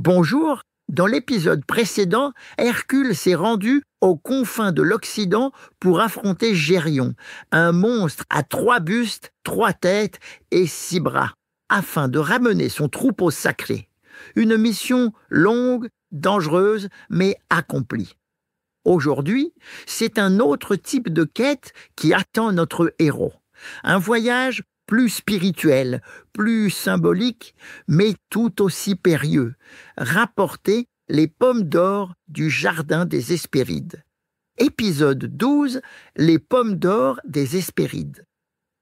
Bonjour, dans l'épisode précédent, Hercule s'est rendu aux confins de l'Occident pour affronter Gérion, un monstre à 3 bustes, 3 têtes et 6 bras, afin de ramener son troupeau sacré. Une mission longue, dangereuse, mais accomplie. Aujourd'hui, c'est un autre type de quête qui attend notre héros. Un voyage plus spirituel, plus symbolique, mais tout aussi périlleux. Rapporter les pommes d'or du jardin des Hespérides. Épisode 12, les pommes d'or des Hespérides.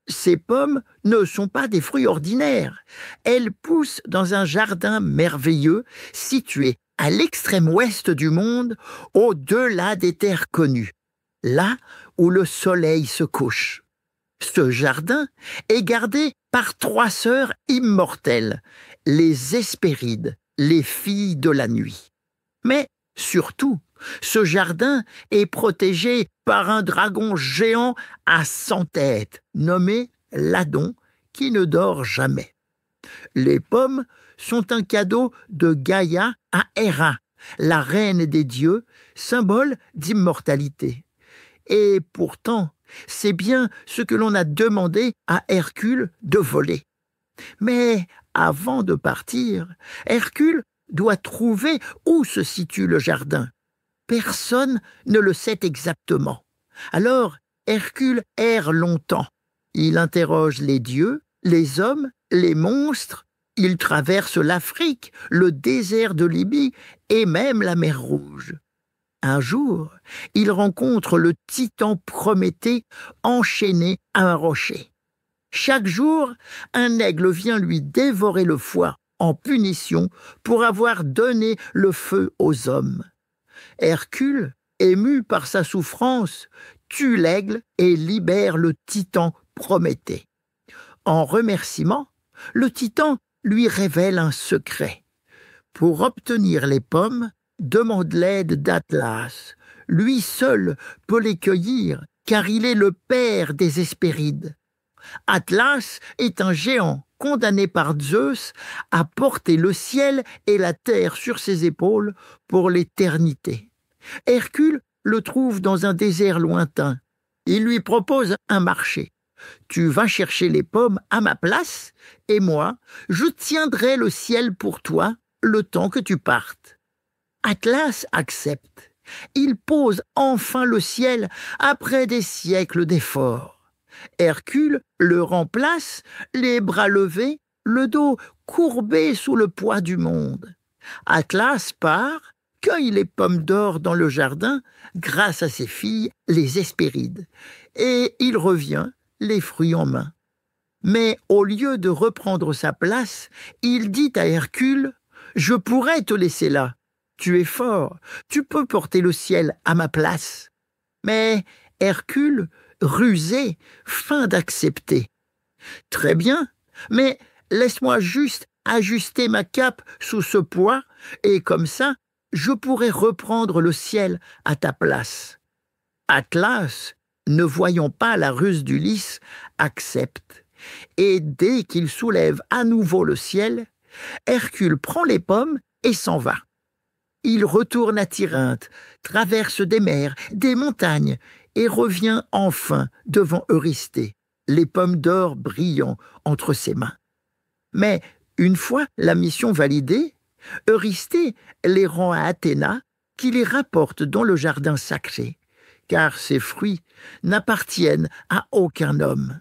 Ces pommes ne sont pas des fruits ordinaires. Elles poussent dans un jardin merveilleux situé à l'extrême ouest du monde, au-delà des terres connues, là où le soleil se couche. Ce jardin est gardé par 3 sœurs immortelles, les Hespérides, les filles de la nuit. Mais surtout, ce jardin est protégé par un dragon géant à 100 têtes, nommé Ladon, qui ne dort jamais. Les pommes sont un cadeau de Gaïa à Héra, la reine des dieux, symbole d'immortalité. Et pourtant, c'est bien ce que l'on a demandé à Hercule de voler. Mais avant de partir, Hercule doit trouver où se situe le jardin. Personne ne le sait exactement. Alors, Hercule erre longtemps. Il interroge les dieux, les hommes, les monstres. Il traverse l'Afrique, le désert de Libye et même la mer Rouge. Un jour, il rencontre le titan Prométhée enchaîné à un rocher. Chaque jour, un aigle vient lui dévorer le foie en punition pour avoir donné le feu aux hommes. Hercule, ému par sa souffrance, tue l'aigle et libère le titan Prométhée. En remerciement, le titan lui révèle un secret. Pour obtenir les pommes, demande l'aide d'Atlas. Lui seul peut les cueillir, car il est le père des Hespérides. Atlas est un géant condamné par Zeus à porter le ciel et la terre sur ses épaules pour l'éternité. Hercule le trouve dans un désert lointain. Il lui propose un marché. Tu vas chercher les pommes à ma place, et moi, je tiendrai le ciel pour toi le temps que tu partes. Atlas accepte. Il pose enfin le ciel après des siècles d'efforts. Hercule le remplace, les bras levés, le dos courbé sous le poids du monde. Atlas part, cueille les pommes d'or dans le jardin grâce à ses filles, les Hespérides, et il revient, les fruits en main. Mais au lieu de reprendre sa place, il dit à Hercule « Je pourrais te laisser là. Tu es fort, tu peux porter le ciel à ma place. » Mais Hercule, rusé, feint d'accepter. « Très bien, mais laisse-moi juste ajuster ma cape sous ce poids, et comme ça, je pourrai reprendre le ciel à ta place. » Atlas, ne voyant pas la ruse d'Ulysse, accepte. Et dès qu'il soulève à nouveau le ciel, Hercule prend les pommes et s'en va. Il retourne à Tirynthe, traverse des mers, des montagnes, et revient enfin devant Eurysthée, les pommes d'or brillant entre ses mains. Mais une fois la mission validée, Eurysthée les rend à Athéna, qui les rapporte dans le jardin sacré, car ces fruits n'appartiennent à aucun homme.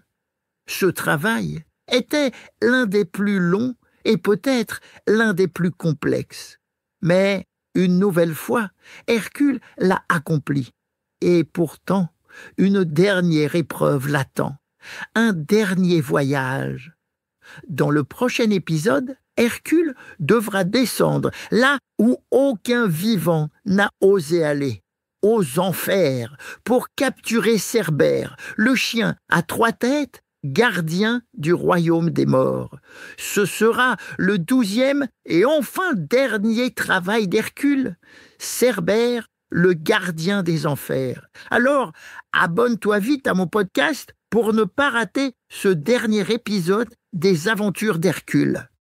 Ce travail était l'un des plus longs et peut-être l'un des plus complexes. Mais, une nouvelle fois, Hercule l'a accompli. Et pourtant, une dernière épreuve l'attend, un dernier voyage. Dans le prochain épisode, Hercule devra descendre là où aucun vivant n'a osé aller, aux enfers, pour capturer Cerbère, le chien à 3 têtes, gardien du royaume des morts. Ce sera le 12e et enfin dernier travail d'Hercule. Cerbère, le gardien des enfers. Alors, abonne-toi vite à mon podcast pour ne pas rater ce dernier épisode des aventures d'Hercule.